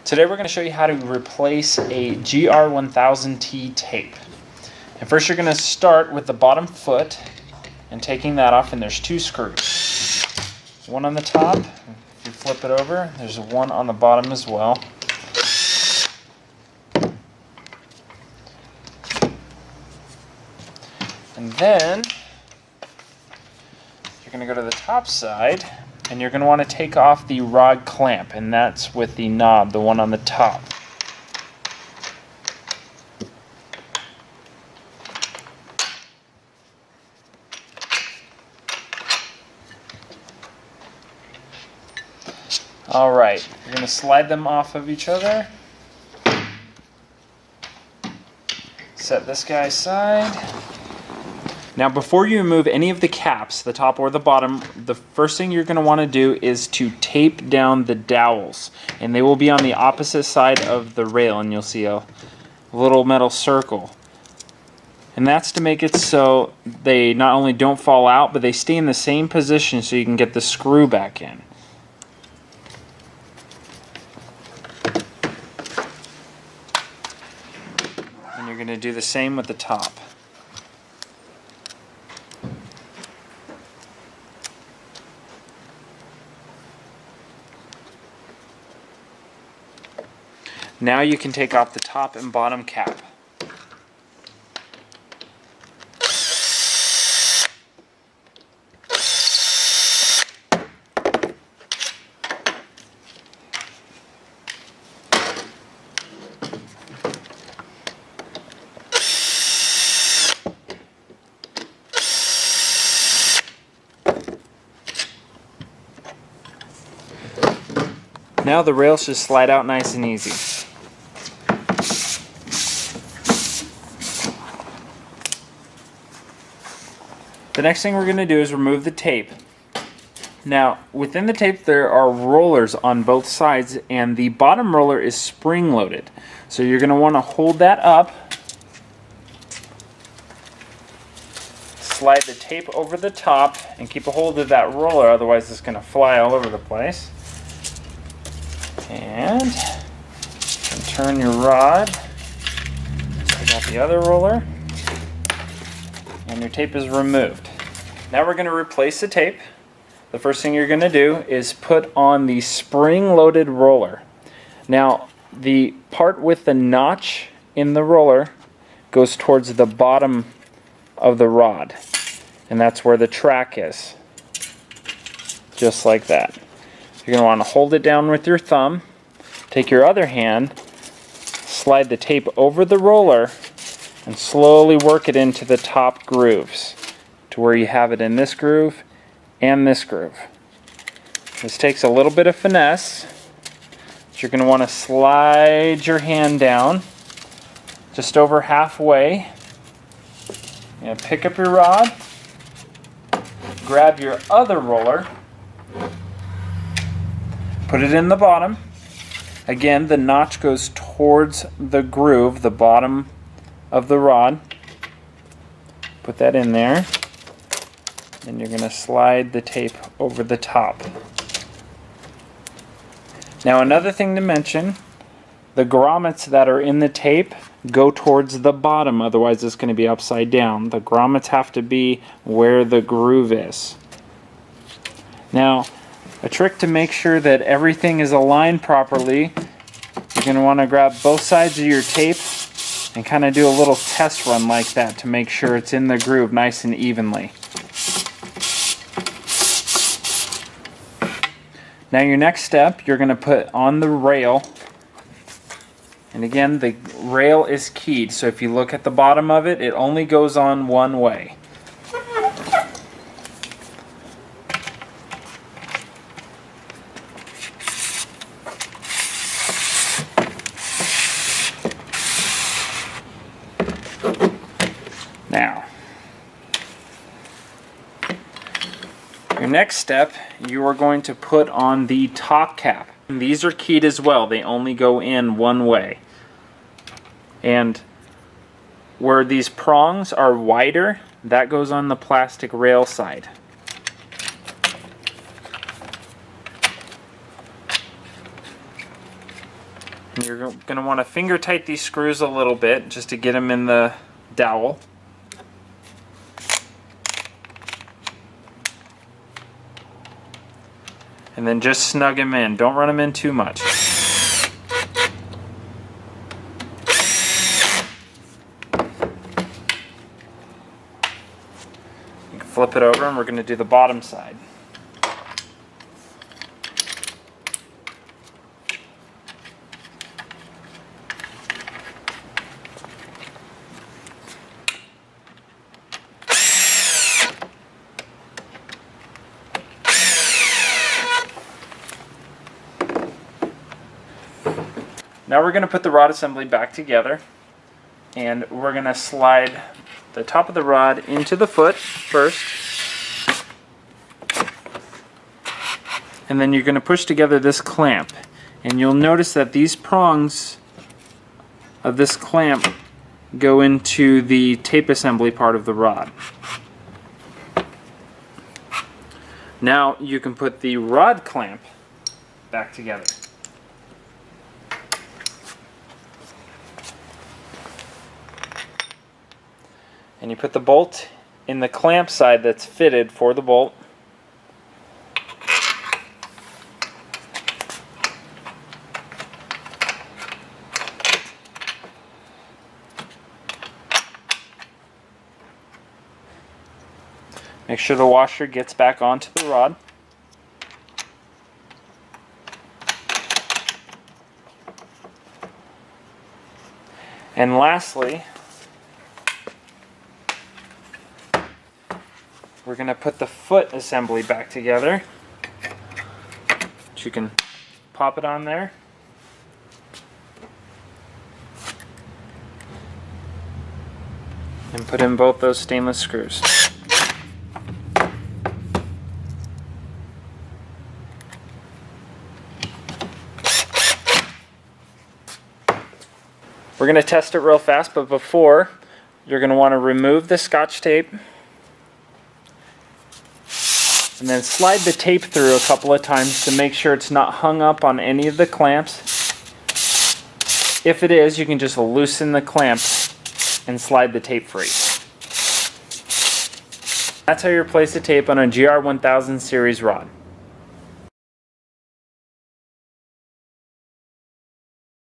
Today we're going to show you how to replace a GR1000T tape. And first you're going to start with the bottom foot and taking that off, and there's two screws. One on the top, if you flip it over, there's one on the bottom as well. And then you're going to go to the top side and you're going to want to take off the rod clamp, and that's with the knob, the one on the top. Alright, you're going to slide them off of each other. Set this guy aside. Now before you remove any of the caps, the top or the bottom, the first thing you're going to want to do is to tape down the dowels. And they will be on the opposite side of the rail, and you'll see a little metal circle. And that's to make it so they not only don't fall out, but they stay in the same position so you can get the screw back in. And you're going to do the same with the top. Now you can take off the top and bottom cap. Now the rail should slide out nice and easy. The next thing we're going to do is remove the tape. Now, within the tape there are rollers on both sides, and the bottom roller is spring-loaded. So you're going to want to hold that up, slide the tape over the top, and keep a hold of that roller, otherwise it's going to fly all over the place. And turn your rod, take out the other roller, and your tape is removed. Now we're going to replace the tape. The first thing you're going to do is put on the spring-loaded roller. Now the part with the notch in the roller goes towards the bottom of the rod, and that's where the track is. Just like that. You're going to want to hold it down with your thumb. Take your other hand, slide the tape over the roller, and slowly work it into the top grooves to where you have it in this groove and this groove. This takes a little bit of finesse. But you're going to want to slide your hand down just over halfway. And pick up your rod, grab your other roller, put it in the bottom. Again, the notch goes towards the groove, the bottom of the rod. Put that in there. Then you're going to slide the tape over the top. Now another thing to mention, the grommets that are in the tape go towards the bottom, otherwise it's going to be upside down. The grommets have to be where the groove is. Now, a trick to make sure that everything is aligned properly, you're going to want to grab both sides of your tape and kind of do a little test run like that to make sure it's in the groove nice and evenly. Now your next step, you're going to put on the rail, and again the rail is keyed, so if you look at the bottom of it, it only goes on one way. Now, your next step, you are going to put on the top cap. And these are keyed as well. They only go in one way. And where these prongs are wider, that goes on the plastic rail side. And you're going to want to finger tight these screws a little bit just to get them in the dowel. And then just snug them in. Don't run them in too much. You can flip it over and we're going to do the bottom side. Now we're going to put the rod assembly back together, and we're going to slide the top of the rod into the foot first, and then you're going to push together this clamp, and you'll notice that these prongs of this clamp go into the tape assembly part of the rod. Now you can put the rod clamp back together. And you put the bolt in the clamp side that's fitted for the bolt. Make sure the washer gets back onto the rod. And lastly, we're going to put the foot assembly back together. You can pop it on there. And put in both those stainless screws. We're going to test it real fast, but before, you're going to want to remove the Scotch tape. And then slide the tape through a couple of times to make sure it's not hung up on any of the clamps. If it is, you can just loosen the clamp and slide the tape free. That's how you replace the tape on a GR1000 series rod.